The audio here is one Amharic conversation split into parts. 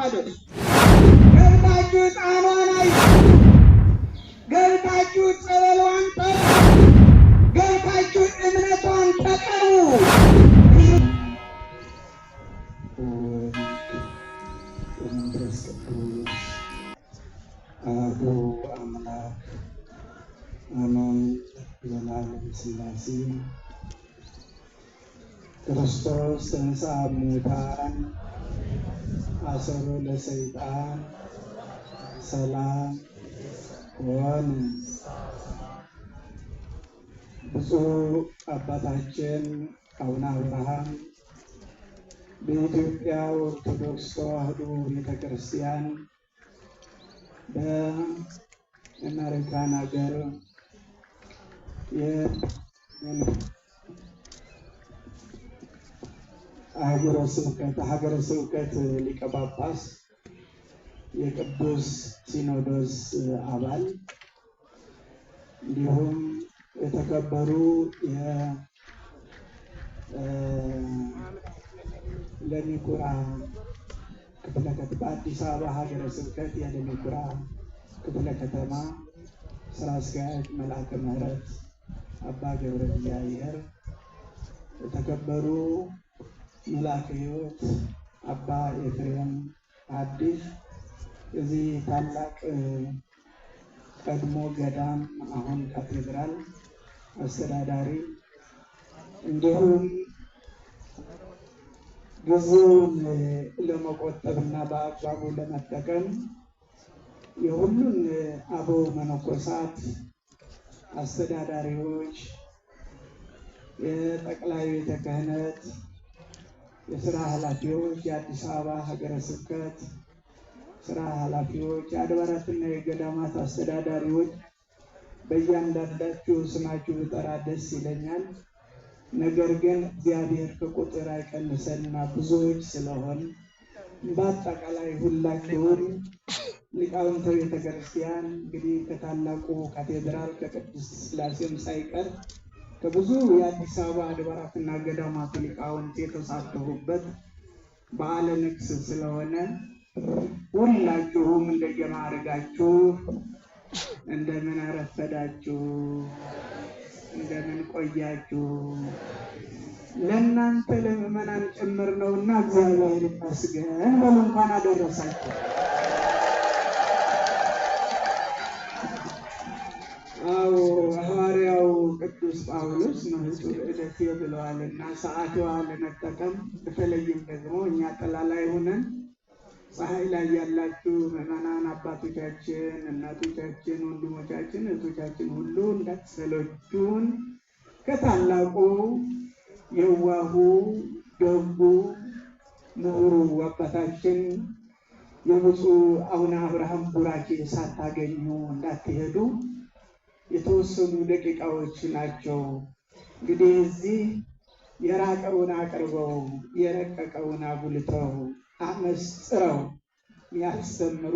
አታድርሱ። ገብታችሁ ጣኗን አይቱ፣ ገብታችሁ ጸበሏን ጠጡ፣ ገብታችሁ እምነቷን ተቀቡ። መንፈስ ቅዱስ አሐዱ አምላክ አሜን። ዘላለም ሥላሴ ክርስቶስ ተንሥአ እሙታን አሰሮ ለሰይጣን ሰላም ኮነ። ብፁዕ አባታችን አቡነ አብርሃም በኢትዮጵያ ኦርቶዶክስ ተዋሕዶ ቤተክርስቲያን በአሜሪካን ሀገር ሀገረ ስብከት ሊቀ ጳጳስ የቅዱስ ሲኖዶስ አባል እንዲሁም የተከበሩ ለሚኩራ ክፍለ ከተማ አዲስ አበባ ሀገረ ስብከት የለሚኩራ ክፍለ ከተማ ስራ አስኪያጅ መልአከ ምሕረት አባ ገብረ እግዚአብሔር፣ የተከበሩ መልአከ ሕይወት አባ ኤፍሬም አዲስ እዚህ ታላቅ ቀድሞ ገዳም አሁን ካቴድራል አስተዳዳሪ፣ እንዲሁም ጊዜውን ለመቆጠብና በአግባቡ ለመጠቀም የሁሉን አበው መነኮሳት አስተዳዳሪዎች፣ የጠቅላይ ቤተ ክህነት የስራ ኃላፊዎች፣ የአዲስ አበባ ሀገረ ስብከት ስራ ኃላፊዎች፣ የአድባራትና የገዳማት አስተዳዳሪዎች በእያንዳንዳችሁ ስማችሁ ብጠራ ደስ ይለኛል። ነገር ግን እግዚአብሔር ከቁጥር አይቀንሰንና ብዙዎች ስለሆን በአጠቃላይ ሁላችሁም ሊቃውንተ ቤተክርስቲያን እንግዲህ ከታላቁ ካቴድራል ከቅድስት ሥላሴም ሳይቀር ከብዙ የአዲስ አበባ አድባራትና ገዳማት ሊቃውንት የተሳተፉበት በዓለ ንግሥ ስለሆነ ሁላችሁም እንደየማዕረጋችሁ እንደምን አረፈዳችሁ፣ እንደምን ቆያችሁ። ለእናንተ ለምዕመናን ጭምር ነውና እግዚአብሔር ይመስገን በሉ። እንኳን አደረሳችሁ። አዎ ሐዋርያው ቅዱስ ጳውሎስ ንጹሕ ዕለቴ ብለዋልና ሰዓትዋ ለመጠቀም በተለይም ደግሞ እኛ ጥላ ላይ ሆነን ፀሐይ ላይ ያላችሁ ምዕመናን አባቶቻችን፣ እናቶቻችን፣ ወንድሞቻችን፣ እህቶቻችን ሁሉ እንዳትሰለቹን ከታላቁ የዋሁ ደጉ ምሁሩ አባታችን የብፁዕ አቡነ አብርሃም ቡራኬ ሳታገኙ እንዳትሄዱ የተወሰኑ ደቂቃዎች ናቸው። እንግዲህ እዚህ የራቀውን አቅርበው የረቀቀውን አጉልተው አመስጥረው ያስተምሩ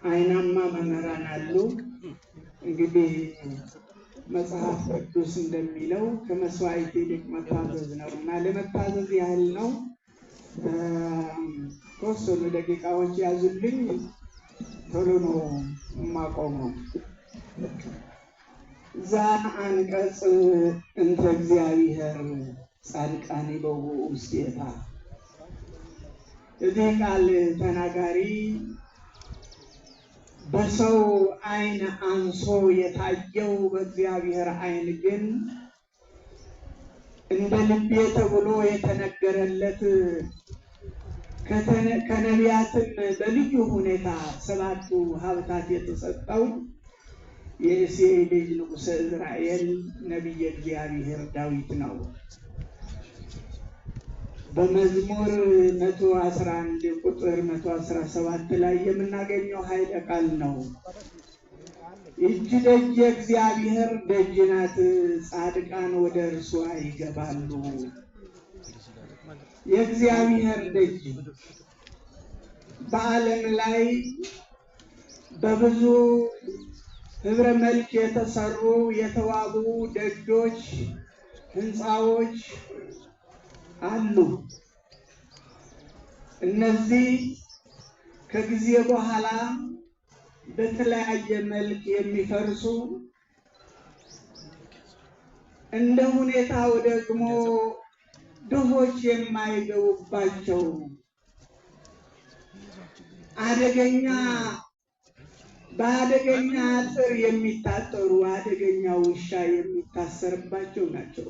አይናማ መምህራን አሉ። እንግዲህ መጽሐፍ ቅዱስ እንደሚለው ከመስዋዕት ይልቅ መታዘዝ ነው እና ለመታዘዝ ያህል ነው። ተወሰኑ ደቂቃዎች ያዙልኝ፣ ቶሎ ነው የማቆመው። ዛ አንቀጽ እንተ እግዚአብሔር ጻድቃን ይበውኡ ውስቴታ። እዚህ ቃል ተናጋሪ በሰው ዓይን አንሶ የታየው በእግዚአብሔር ዓይን ግን እንደ ልቤ ተብሎ የተነገረለት ከነቢያትም በልዩ ሁኔታ ሰባቱ ሀብታት የተሰጠው የእሴይ ልጅ ንጉሠ እስራኤል ነቢየ እግዚአብሔር ዳዊት ነው። በመዝሙር 111 ቁጥር 117 ላይ የምናገኘው ኃይለ ቃል ነው። ይህች ደጅ የእግዚአብሔር ደጅ ናት፣ ጻድቃን ወደ እርሷ ይገባሉ። የእግዚአብሔር ደጅ በዓለም ላይ በብዙ ህብረ መልክ የተሰሩ የተዋቡ ደጆች፣ ህንፃዎች አሉ። እነዚህ ከጊዜ በኋላ በተለያየ መልክ የሚፈርሱ እንደ ሁኔታው ደግሞ ድሆች የማይገቡባቸው በአደገኛ አጥር የሚታጠሩ አደገኛ ውሻ የሚታሰርባቸው ናቸው።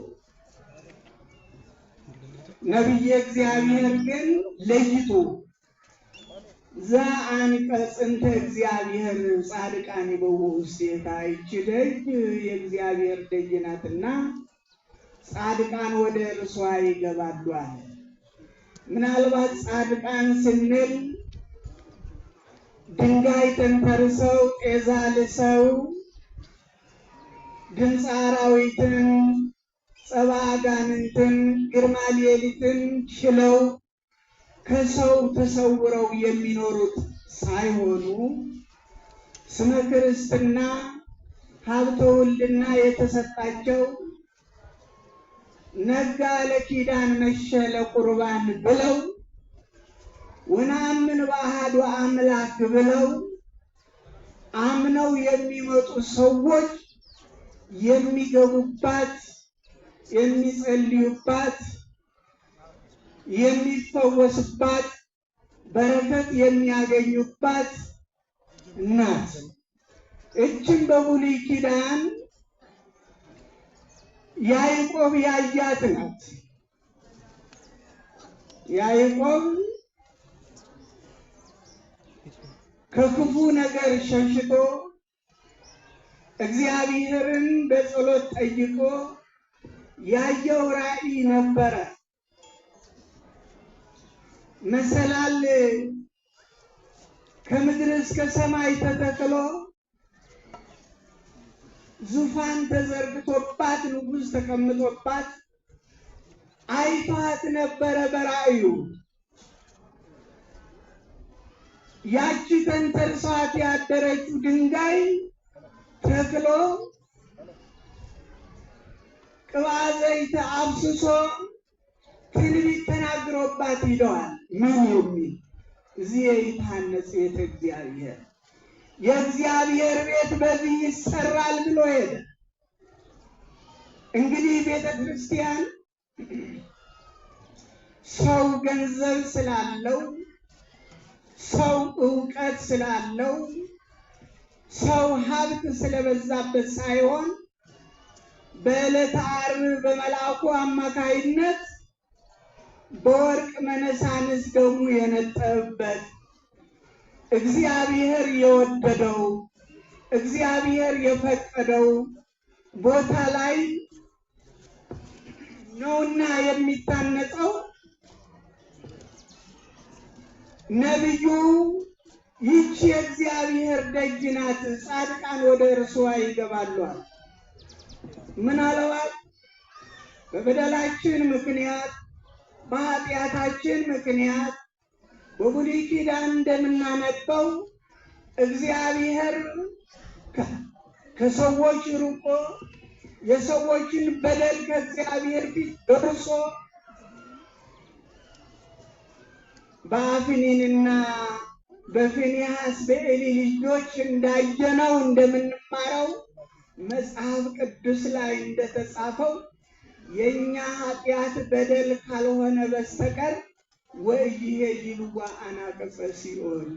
ነቢየ እግዚአብሔር ግን ለይቶ ዘአንቀጽ እንተ እግዚአብሔር ጻድቃን ይበው ውስቴታ ይህች ደጅ የእግዚአብሔር ደጅ ናትና ጻድቃን ወደ እርሷ ይገባሉ አለ። ምናልባት ጻድቃን ስንል ድንጋይ ተንተርሰው ጤዛ ልሰው ድምፀ አራዊትን ጸባ አጋንንትን ግርማ ሌሊትን ችለው ከሰው ተሰውረው የሚኖሩት ሳይሆኑ ስመ ክርስትና ሀብተ ውልድና የተሰጣቸው ነጋ ለኪዳን መሸ ለቁርባን ብለው ወናምን በአሐዱ አምላክ ብለው አምነው የሚመጡ ሰዎች የሚገቡባት የሚጸልዩባት የሚፈወስባት በረከት የሚያገኙባት ናት። እችን በብሉይ ኪዳን ያዕቆብ ያያት ናት። ያዕቆብ ከክፉ ነገር ሸሽቶ እግዚአብሔርን በጸሎት ጠይቆ ያየው ራእይ ነበረ። መሰላል ከምድር እስከ ሰማይ ተተክሎ ዙፋን ተዘርግቶባት ንጉሥ ተቀምጦባት አይቷት ነበረ በራእዩ። ያቺ ተንተርሷት ያደረችው ድንጋይ ተክሎ ቅባ ዘይት አብስሶ ትንቢት ተናግሮባት ሂደዋል። ምን የሚል እዚህ ይታነጽ ቤተ እግዚአብሔር የእግዚአብሔር ቤት በዚህ ይሰራል ብሎ ሄደ። እንግዲህ ቤተ ክርስቲያን ሰው ገንዘብ ስላለው ሰው ዕውቀት ስላለው ሰው ሀብት ስለበዛበት ሳይሆን በዕለተ ዓርብ በመልአኩ አማካይነት በወርቅ መነሳንስ ደሙ የነጠበበት እግዚአብሔር የወደደው እግዚአብሔር የፈቀደው ቦታ ላይ ነውና የሚታነጸው። ነቢዩ ይህች የእግዚአብሔር ደጅ ናት፣ ጻድቃን ወደ እርሷ ይገባሉ። ምናልባት በበደላችን ምክንያት በኃጢአታችን ምክንያት በብሉይ ኪዳን እንደምናነበው እግዚአብሔር ከሰዎች ርቆ የሰዎችን በደል ከእግዚአብሔር ፊት ደርሶ በአፍኒንና በፊንያስ በኤሊ ልጆች እንዳየነው እንደምንማረው መጽሐፍ ቅዱስ ላይ እንደተጻፈው የኛ ኃጢአት በደል ካልሆነ በስተቀር ወኢይሄይልዋ አናቅጸ ሲኦል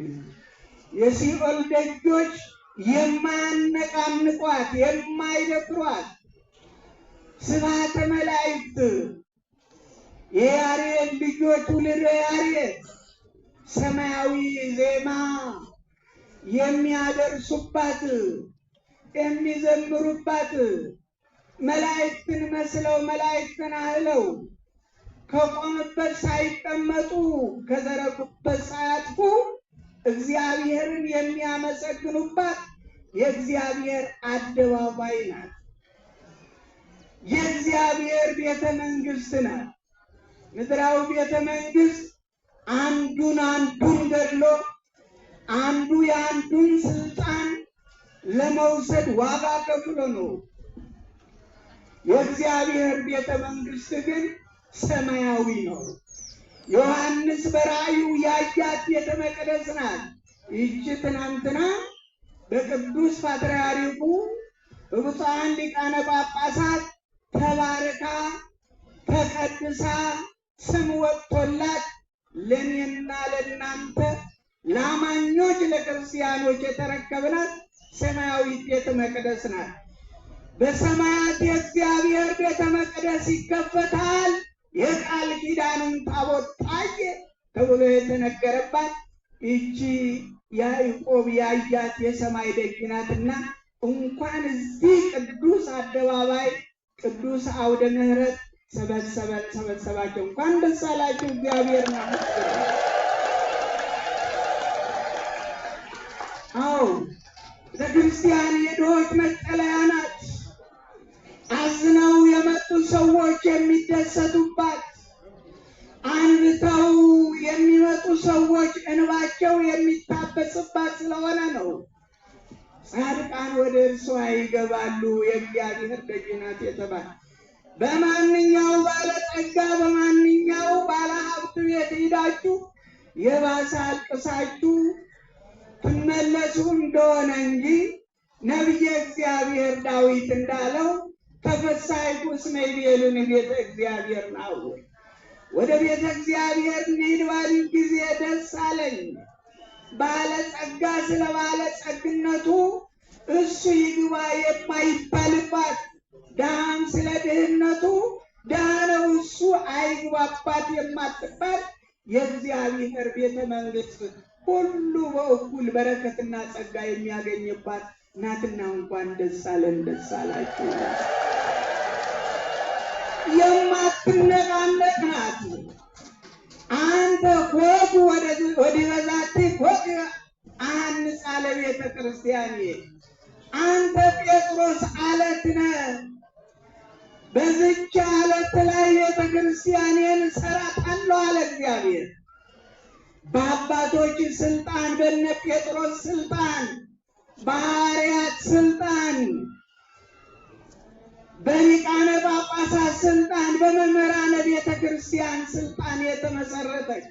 የሲኦል ደጆች የማያነቃንቋት የማይደፍሯት ስብሐተ መላእክት የያሬድ ልጆች ውልደ ያሬድ ሰማያዊ ዜማ የሚያደርሱባት የሚዘምሩባት መላእክትን መስለው መላእክትን አህለው ከቆሙበት ሳይቀመጡ ከዘረጉበት ሳያጥፉ እግዚአብሔርን የሚያመሰግኑባት የእግዚአብሔር አደባባይ ናት። የእግዚአብሔር ቤተ መንግስት ናት። ምድራዊ ቤተ መንግስት አንዱን ገድሎ አንዱ የአንዱን ስልጣን ለመውሰድ ዋጋ ከፍሎ ነው። የእግዚአብሔር ቤተ መንግስት ግን ሰማያዊ ነው። ዮሐንስ በራእዩ ያያት ቤተ መቅደስ ናት። ይህች ትናንትና በቅዱስ ፓትርያርኩ በብፁዓን ሊቃነ ጳጳሳት ተባርካ ተቀድሳ ስም ወጥቶላት ለእኔና ለእናንተ ለአማኞች ለክርስቲያኖች የተረከብናት ሰማያዊት ቤተ መቅደስ ናት። በሰማያት የእግዚአብሔር ቤተ መቅደስ ይከፈታል፣ የቃል ኪዳኑን ታቦት ታየ ተብሎ የተነገረባት ይቺ ያዕቆብ ያያት የሰማይ ደጅ ናትና እንኳን እዚህ ቅዱስ አደባባይ ቅዱስ አውደ ምሕረት ሰበሰባቸው። እንኳን ደስ አላችሁ። እግዚአብሔር ነው። አዎ ለክርስቲያን የድሆች መጠለያ ናት። አዝነው የመጡ ሰዎች የሚደሰቱባት፣ አንብተው የሚመጡ ሰዎች እንባቸው የሚታበስባት ስለሆነ ነው። ጻድቃን ወደ እርሷ ይገባሉ፣ የእግዚአብሔር ደጅ ናት የተባለ። በማንኛው ባለጸጋ በማንኛው ባለሀብት ቤት ሄዳችሁ የባሰ አልቅሳችሁ ትመለሱ እንደሆነ እንጂ ነቢየ እግዚአብሔር ዳዊት እንዳለው ተፈሳይኩ እስመ ይቤሉኒ ቤተ እግዚአብሔር ነው። ወደ ቤተ እግዚአብሔር እንሂድ ባሉኝ ጊዜ ደስ አለኝ። ባለጸጋ ስለ ባለጸግነቱ እሱ ይግባ የማይባልባት፣ ድሃም ስለ ድህነቱ ድሃ ነው እሱ አይግባባት የማትባል የእግዚአብሔር ቤተ መንግሥት ሁሉ በእኩል በረከትና ጸጋ የሚያገኝባት ናትና እንኳን ደስ አለን፣ ደስ አላችሁ። የማትነቃነቅ ናት። አንተ ኮኩ ወዲህ በዛቲ ኮክ አንጻ ለቤተ ክርስቲያን፣ አንተ ጴጥሮስ አለት ነህ፣ በዚች አለት ላይ ቤተ ክርስቲያኔን እሰራታለሁ አለ እግዚአብሔር። በአባቶች ስልጣን፣ በነ ጴጥሮስ ስልጣን፣ በሐዋርያት ስልጣን፣ በሊቃነ ጳጳሳት ስልጣን፣ በመምህራነ ቤተ ክርስቲያን ስልጣን የተመሰረተች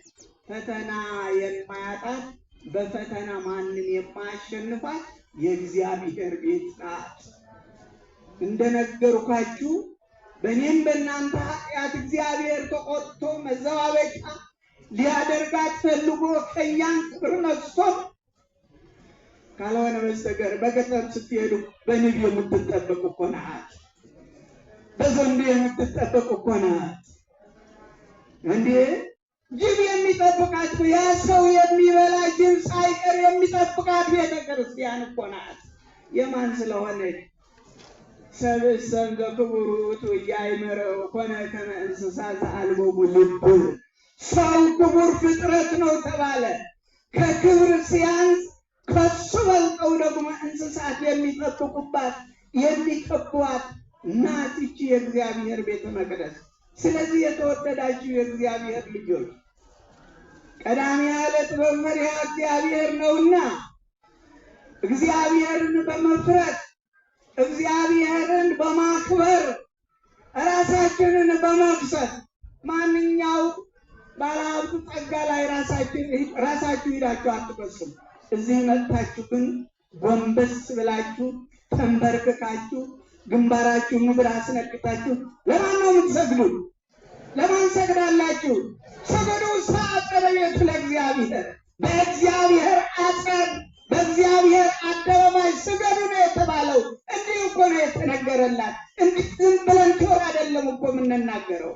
ፈተና የማያጣት በፈተና ማንም የማያሸንፋት የእግዚአብሔር ቤት ናት። እንደነገርኳችሁ በእኔም በእናንተ ኃጢአት እግዚአብሔር ተቆጥቶ መዘባበቻ ሊያደርጋት ፈልጎ ከእኛን ክብር ነስቶ ካልሆነ በስተቀር በገጠር ስትሄዱ በንብ የምትጠበቅ እኮ ናት። በዘንዶ የምትጠበቅ እኮ ናት። እንዴ ጅብ የሚጠብቃት ያ ሰው የሚበላ ጅብ ሳይቀር የሚጠብቃት ቤተ ክርስቲያን እኮ ናት። የማን ስለሆነች ሰብእሰን ዘክቡር ውእቱ ኢያእመረው ኮነ ከመ እንስሳ ዘአልቦሙ ልብ። ሰው ክቡር ፍጥረት ነው ተባለ። ከክብር ሲያንስ ከሱ በልጠው ደግሞ እንስሳት የሚጠብቁባት የሚከቧት ናት ይቺ የእግዚአብሔር ቤተ መቅደስ። ስለዚህ የተወደዳችሁ የእግዚአብሔር ልጆች ቀዳሚያ ለጥበብ ፈሪሃ እግዚአብሔር ነውና እግዚአብሔርን በመፍራት እግዚአብሔርን በማክበር ራሳችንን በመክሰት ማንኛው ባለሀብት ጸጋ ላይ ራሳችሁ ሂዳችሁ አትከሱም። እዚህ መጥታችሁ ግን ጎንበስ ብላችሁ ተንበርክካችሁ ግንባራችሁ ምድር አስነክታችሁ ለማን ነው የምትሰግዱት? ለማን ሰግዳላችሁ? ስገዱ ሰአጸደ ቤቱ ለእግዚአብሔር፣ በእግዚአብሔር አጸድ በእግዚአብሔር አደባባይ ስገዱ ነው የተባለው። እንዲህ እኮ ነው የተነገረላት። እንዲህ ዝም ብለን ጆር አይደለም እኮ የምንናገረው።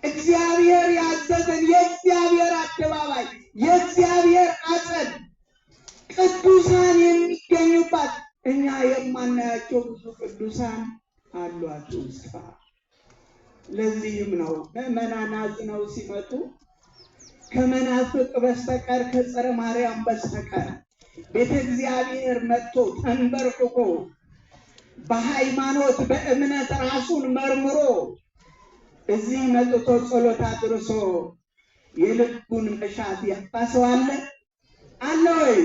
እግዚአብሔር ያዘዘን የእግዚአብሔር አደባባይ የእግዚአብሔር አጸድ ቅዱሳን የሚገኙባት እኛ የማናያቸው ብዙ ቅዱሳን አሏት ውስጧ። ለዚህም ነው ምዕመናን አዝነው ሲመጡ ከመናፍቅ በስተቀር ከጸረ ማርያም በስተቀር ቤተ እግዚአብሔር መጥቶ ተንበርክኮ በሃይማኖት በእምነት ራሱን መርምሮ እዚህ መጥቶ ጸሎት አድርሶ የልቡን መሻት ያጣሰዋል አለ ወይ?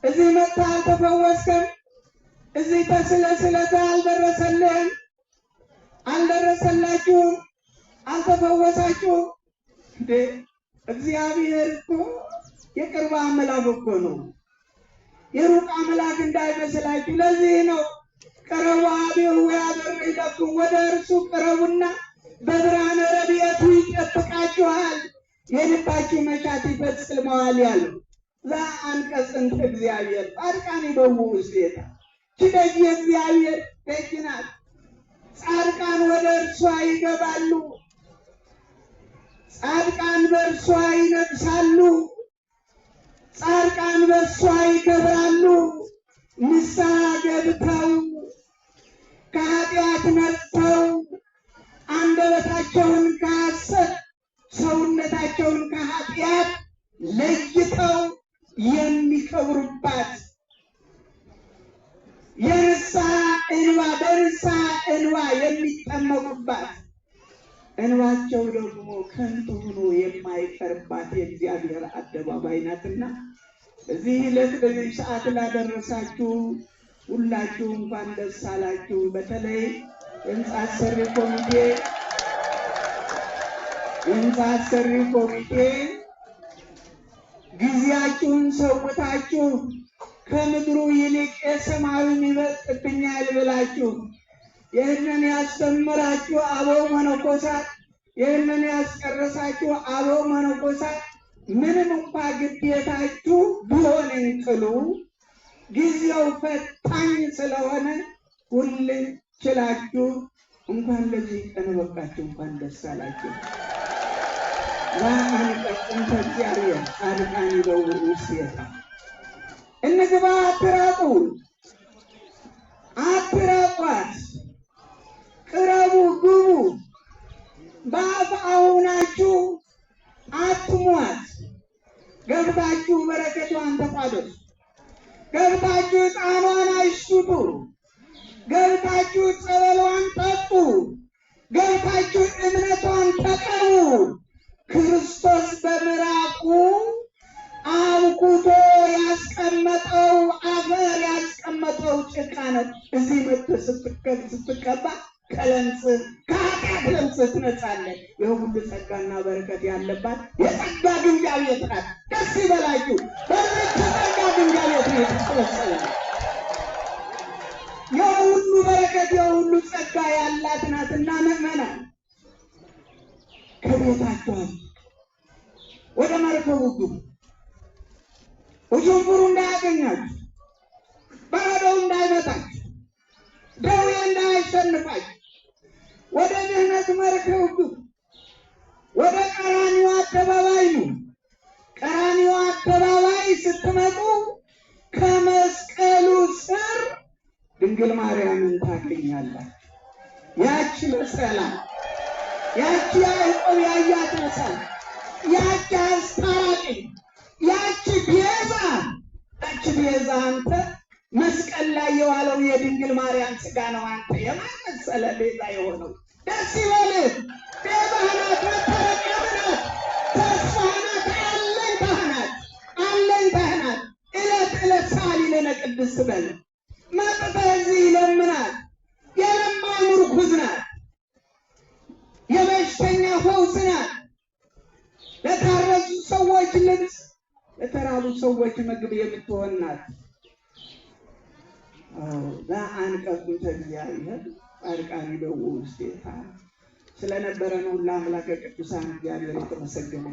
እዚህ መጥቶ አልተፈወስክም? እዚህ ተስለስለታ አልደረሰልህም? አልደረሰላችሁም? አልተፈወሳችሁም? እግዚአብሔር እኮ የቅርብ አምላክ እኮ ነው። የሩቅ አምላክ እንዳይመስላችሁ። ለዚህ ነው ቅረቡ አቤሁ ያበርይለኩም፣ ወደ እርሱ ቅረቡና በብርሃነ ረድኤቱ ይጠብቃችኋል፣ የልባችሁ መሻት ይፈጽመዋል ያለው ዘአንቀጽ እንተ እግዚአብሔር ጻድቃን ይበውዑ ውስቴታ። ደጅ የእግዚአብሔር ደጅ ናት። ጻድቃን ወደ እርሷ ይገባሉ። ጻድቃን በእርሷ ይነግሳሉ። ጻድቃን በእርሷ ይከብራሉ። ንስሐ ገብተው ከኃጢአት ነጽተው አንደበታቸውን ከሐሰት ሰውነታቸውን ከኃጢአት ለይተው የሚከብሩባት የንስሐ እንባ በንስሐ እንባ የሚጠመቁባት እንባቸው ደግሞ ከንቱ ሆኖ የማይቀርባት የእግዚአብሔር አደባባይ ናትና በዚህ ዕለት በዚህ ሰዓት ላደረሳችሁ ሁላችሁ እንኳን ደስ አላችሁ። በተለይ የሕንፃ አሰሪ ኮሚቴ ጊዜያችሁን ሰውታችሁ ከምድሩ ይልቅ የሰማዩን ይበልጥብኛል ብላችሁ ይህንን ያስተምራችሁ አበው መነኮሳት፣ ይህንን ያስጨረሳችሁ አበው መነኮሳት ምንም እንኳ ግዴታችሁ ቢሆን እንቅሉ ጊዜው ፈታኝ ስለሆነ ሁሉ ችላችሁ እንኳን ለዚህ ቀን በቃችሁ፣ እንኳን ደስ አላችሁ። ዘአንቀጽ እንተ እግዚአብሔር ጻድቃን ይበውዑ ውስቴታ። እንግባ አትራቁ፣ አትራቋት፣ ቅረቡ፣ ግቡ። በአፍ አሁናችሁ አትሟት። ገብታችሁ በረከቷን ተቋደሱ። ገብታችሁ ዕጣኗን አሽቱ። ገብታችሁ ጸበሏን ጠጡ። ገብታችሁ እምነቷን ተቀቡ። ክርስቶስ በምራቁ አብኩቶ ያስቀመጠው አፈር ያስቀመጠው ጭቃ ነው። እዚህ መጥተህ ስትቀባ ከለምጽ ከኃጢአት ለምጽ ትነጻለህ። የሁሉ ጸጋና በረከት ያለባት የጸጋ ግምጃ ቤት ናት። ደስ ይበላችሁ። በዚህ ከጸጋ ግምጃ ቤት ነው የተሰበሰበ። የሁሉ በረከት የሁሉ ጸጋ ያላት ናትና ምእመናን ከቤታችሁ ወደ መርከቡ ግቡ። ውዥንብሩ እንዳያገኛችሁ፣ በረዶው እንዳይመታችሁ፣ ደዌ እንዳያሸንፋችሁ ወደ ድህነት መርከብ ግቡ። ወደ ቀራንዮ አደባባይ ነው። ቀራንዮ አደባባይ ስትመጡ ከመስቀሉ ስር ድንግል ማርያምን ታገኛላችሁ። ያቺ መሰላል፣ ያቺ ያዕቆብ ያያት መሰላል፣ ያቺ አስታራቂ፣ ያቺ ቤዛ፣ ያቺ ቤዛ አንተ መስቀል ላይ የዋለው የድንግል ማርያም ሥጋ ነው። አንተ የማን መሰለ ቤዛ የሆነው? ደስ ይበልህ። ቤዛ ናት፣ መታረቂያ ናት፣ ተስፋ ናት፣ አለኝታህ ናት፣ አለኝታህ ናት። ዕለት ዕለት ሳሊ ለነ ቅድስት በል መጥተህ እዚህ ይለምናል። የለማኝ ምርኩዝ ናት፣ የበሽተኛ ፈውስ ናት፣ ለታረዙ ሰዎች ልብስ፣ ለተራቡ ሰዎች ምግብ የምትሆን ናት። ዘአንቀጽ እንተ እግዚአብሔር ጻድቃን ይበውዑ ውስቴታ። ስለነበረን ሁሉ አምላከ ቅዱሳን እግዚአብሔር የተመሰገነ